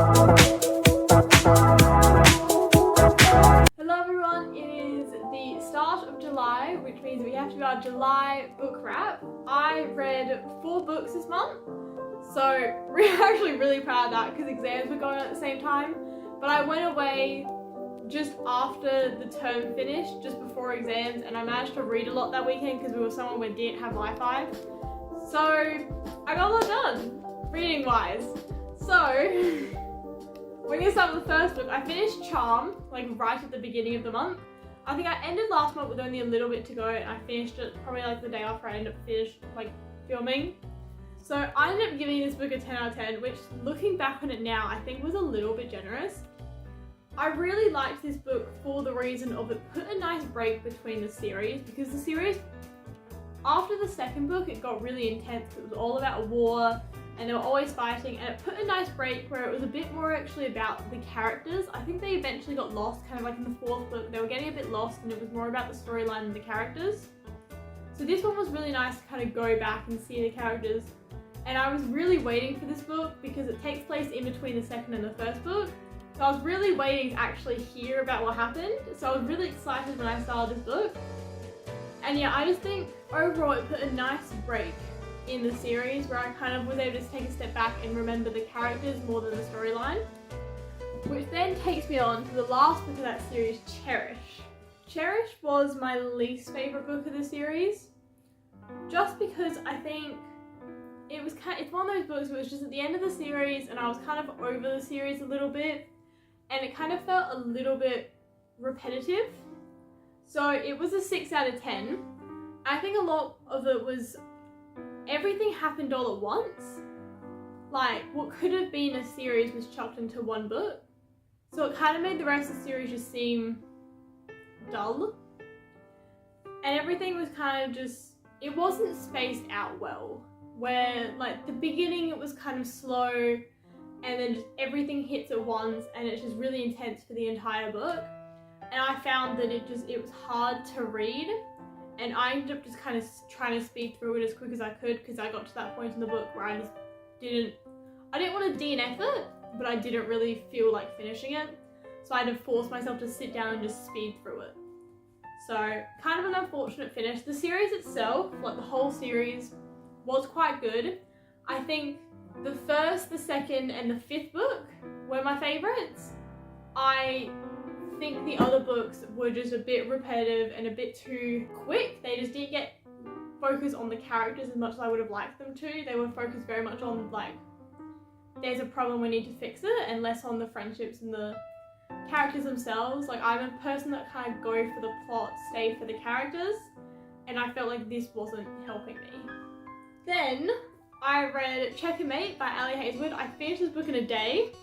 Hello everyone, it is the start of July, which means we have to do our July book wrap. I read 4 books this month, so we're actually really proud of that because exams were going on at the same time. But I went away just after the term finished, just before exams, and I managed to read a lot that weekend because we were somewhere where didn't have Wi-Fi. So I got a lot done, reading wise. So we're gonna start with the first book. I finished Charm, like right at the beginning of the month. I think I ended last month with only a little bit to go, and I finished it probably like the day after I ended up filming. So I ended up giving this book a 10 out of 10, which looking back on it now, I think was a little bit generous. I really liked this book for the reason of it put a nice break between the series, because the series, after the second book, it got really intense. It was all about war and they were always fighting, and it put a nice break where it was a bit more actually about the characters. I think they eventually got lost, kind of like in the 4th book, they were getting a bit lost and it was more about the storyline and the characters. So this one was really nice to kind of go back and see the characters, and I was really waiting for this book because it takes place in between the second and the first book. So I was really waiting to actually hear about what happened, so I was really excited when I started this book. And yeah, I just think overall it put a nice break in the series where I kind of was able to take a step back and remember the characters more than the storyline. Which then takes me on to the last book of that series, Cherish. Cherish was my least favourite book of the series, just because I think it's one of those books where it was just at the end of the series and I was kind of over the series a little bit, and it kind of felt a little bit repetitive. So it was a 6 out of 10. I think a lot of it was everything happened all at once. Like what could have been a series was chucked into one book. So it kind of made the rest of the series just seem dull. And everything was kind of just, it wasn't spaced out well. Where like the beginning it was kind of slow, and then just everything hits at once and it's just really intense for the entire book. And I found that it was hard to read, and I ended up just kind of trying to speed through it as quick as I could because I got to that point in the book where I didn't want to DNF it, but I didn't really feel like finishing it. So I had to force myself to sit down and just speed through it. So kind of an unfortunate finish. The series itself, like the whole series, was quite good. I think the first, the second and the 5th book were my favourites. I think the other books were just a bit repetitive and a bit too quick. They just didn't get focused on the characters as much as I would have liked them to. They were focused very much on like, there's a problem, we need to fix it, and less on the friendships and the characters themselves. Like I'm a person that kind of go for the plot, stay for the characters, and I felt like this wasn't helping me. Then I read Checkmate by Ali Hazelwood. I finished this book in a day.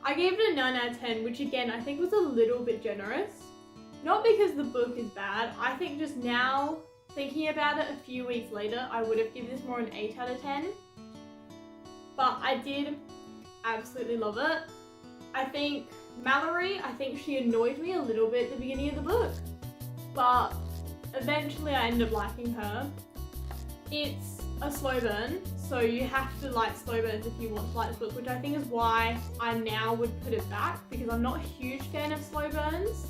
I gave it a 9 out of 10, which again I think was a little bit generous. Not because the book is bad, I think just now, thinking about it a few weeks later, I would have given this more an 8 out of 10. But I did absolutely love it. I think Mallory, she annoyed me a little bit at the beginning of the book, but eventually I ended up liking her. It's a slow burn, so you have to like slow burns if you want to like this book, which I think is why I now would put it back, because I'm not a huge fan of slow burns.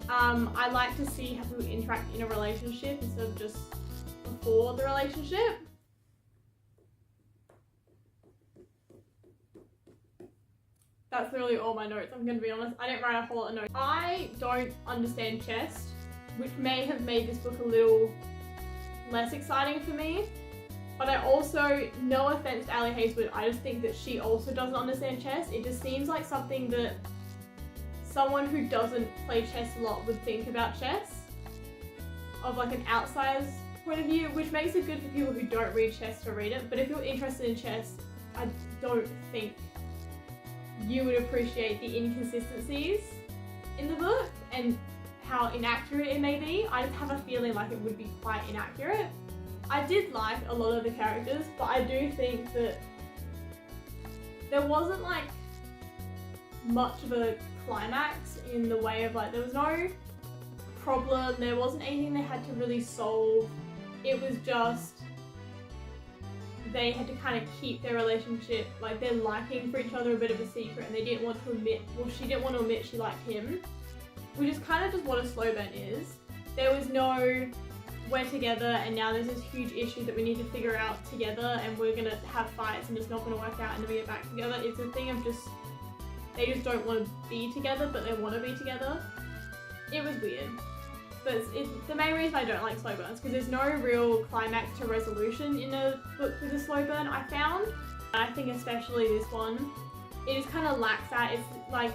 I like to see how people interact in a relationship instead of just before the relationship. That's literally all my notes, I'm gonna be honest. I didn't write a whole lot of notes. I don't understand chess, which may have made this book a little less exciting for me. But I also, no offense to Ali Hazelwood, I just think that she also doesn't understand chess. It just seems like something that someone who doesn't play chess a lot would think about chess, of like an outsider's point of view, which makes it good for people who don't read chess to read it. But if you're interested in chess, I don't think you would appreciate the inconsistencies in the book and how inaccurate it may be. I just have a feeling like it would be quite inaccurate. I did like a lot of the characters, but I do think that there wasn't like much of a climax in the way of like, there was no problem, there wasn't anything they had to really solve. It was just they had to kind of keep their relationship, like their liking for each other, a bit of a secret, and they didn't want to admit, well, she didn't want to admit she liked him, which is kind of just what a slow burn is. There was no, we're together and now there's this huge issue that we need to figure out together and we're gonna have fights and it's not gonna work out and then we get back together. It's a thing of just, they just don't want to be together, but they want to be together. It was weird. But it's the main reason I don't like slow burns, because there's no real climax to resolution in a book with a slow burn, I found. I think especially this one, it just kind of lacks that. It's like,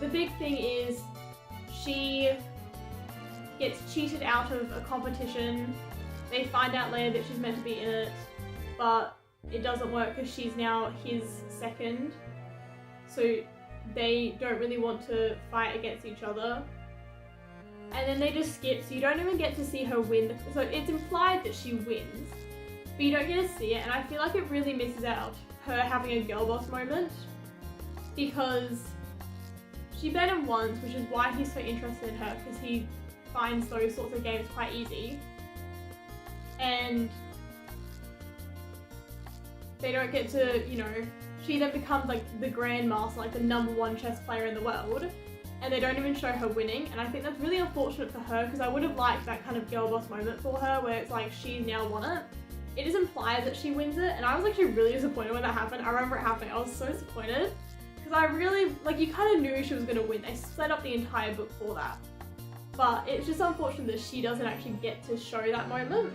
the big thing is she gets cheated out of a competition. They find out later that she's meant to be in it, but it doesn't work because she's now his second. So they don't really want to fight against each other. And then they just skip, so you don't even get to see her win. So it's implied that she wins, but you don't get to see it, and I feel like it really misses out her having a girl boss moment, because she bet him once, which is why he's so interested in her, because he finds those sorts of games quite easy. And they don't get to, you know, she then becomes like the grandmaster, like the #1 chess player in the world, and they don't even show her winning, and I think that's really unfortunate for her, because I would have liked that kind of girl boss moment for her where it's like she's now won it. It is implied that she wins it, and I was actually really disappointed when that happened. I remember it happening, I was so disappointed, because I really, like, you kind of knew she was going to win. They set up the entire book for that. But it's just unfortunate that she doesn't actually get to show that moment.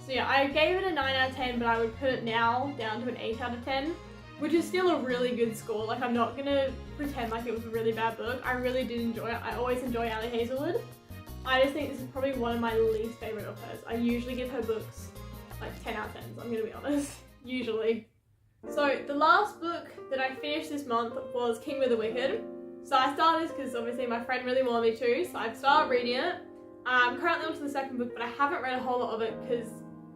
So yeah, I gave it a 9 out of 10, but I would put it now down to an 8 out of 10, which is still a really good score. Like, I'm not gonna pretend like it was a really bad book. I really did enjoy it. I always enjoy Ali Hazelwood. I just think this is probably one of my least favorite of hers. I usually give her books like 10 out of 10s, I'm gonna be honest, usually. So the last book that I finished this month was King of the Wicked. So I started this because obviously my friend really wanted me to, so I've started reading it. I'm currently on to the second book, but I haven't read a whole lot of it because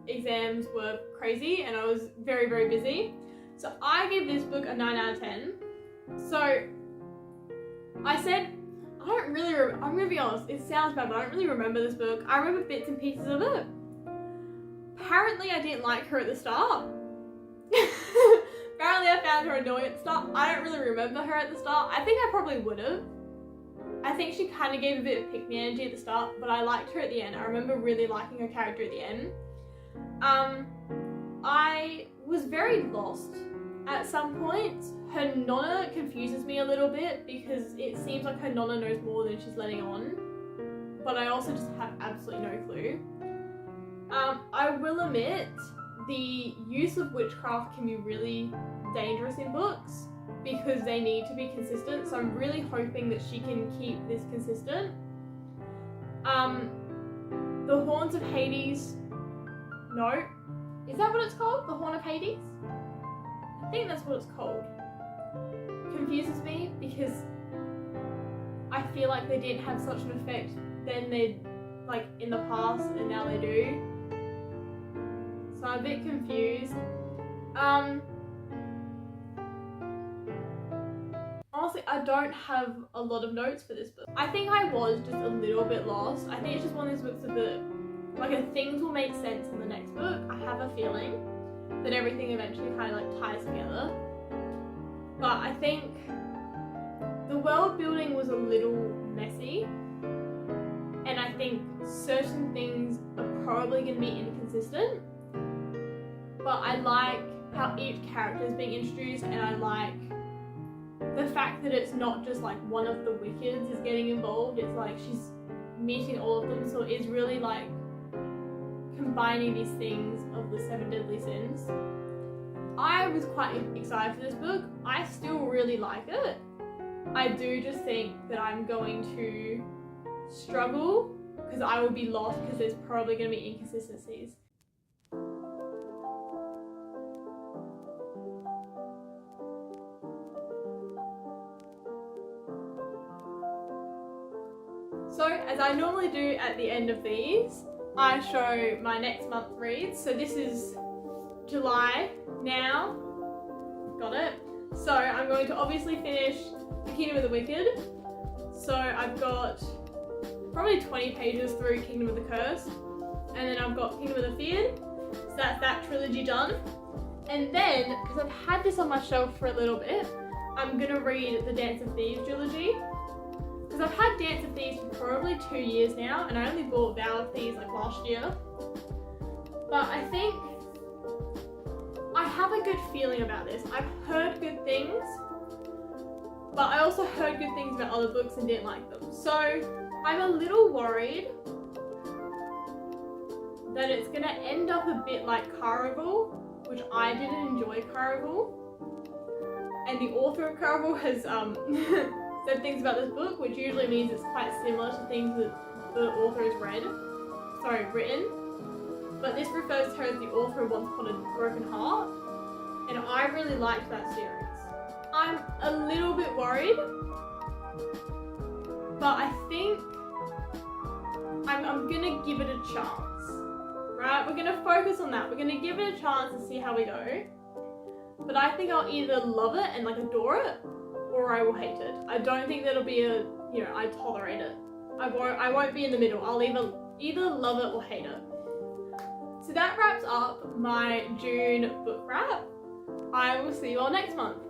exams were crazy and I was very, very busy. So I give this book a 9 out of 10. So I said, I'm gonna be honest, it sounds bad, but I don't really remember this book. I remember bits and pieces of it. Apparently I didn't like her at the start. Apparently I found her annoying at the start. I don't really remember her at the start. I think I probably would have. I think she kind of gave a bit of pick-me energy at the start, but I liked her at the end. I remember really liking her character at the end. I was very lost at some points. Her nonna confuses me a little bit because it seems like her nonna knows more than she's letting on, but I also just have absolutely no clue. I will admit, the use of witchcraft can be really dangerous in books because they need to be consistent, so I'm really hoping that she can keep this consistent. The Horns of Hades, no. Is that what it's called? The Horn of Hades? I think that's what it's called. Confuses me because I feel like they didn't have such an effect then they, like, in the past, and now they do. So I'm a bit confused. Honestly, I don't have a lot of notes for this book. I think I was just a little bit lost. I think it's just one of those books that, like, things will make sense in the next book. I have a feeling that everything eventually kind of like ties together. But I think the world building was a little messy, and I think certain things are probably going to be inconsistent. But I like how each character is being introduced, and I like the fact that it's not just like one of the Wickeds is getting involved. It's like she's meeting all of them, so it is really like combining these things of the 7 deadly sins. I was quite excited for this book. I still really like it. I do just think that I'm going to struggle because I will be lost because there's probably going to be inconsistencies. So, as I normally do at the end of these, I show my next month reads. So this is July now. Got it. So I'm going to obviously finish The Kingdom of the Wicked. So I've got probably 20 pages through Kingdom of the Curse. And then I've got Kingdom of the Feared. So that's that trilogy done. And then, because I've had this on my shelf for a little bit, I'm gonna read the Dance of Thieves trilogy. Because I've had Dance of Thieves for probably 2 years now, and I only bought Vow of Thieves like last year. But I think I have a good feeling about this. I've heard good things, but I also heard good things about other books and didn't like them. So I'm a little worried that it's gonna end up a bit like Caraval, which I didn't enjoy Caraval. And the author of Caraval has said things about this book, which usually means it's quite similar to things that the author has written. But this refers to her as the author of Once Upon a Broken Heart, and I really liked that series. I'm a little bit worried, but I think I'm gonna give it a chance, right? We're gonna focus on that. We're gonna give it a chance and see how we go. But I think I'll either love it and like adore it, or I will hate it. I don't think that'll be a, I tolerate it. I won't be in the middle. I'll either love it or hate it. So that wraps up my June book wrap. I will see you all next month.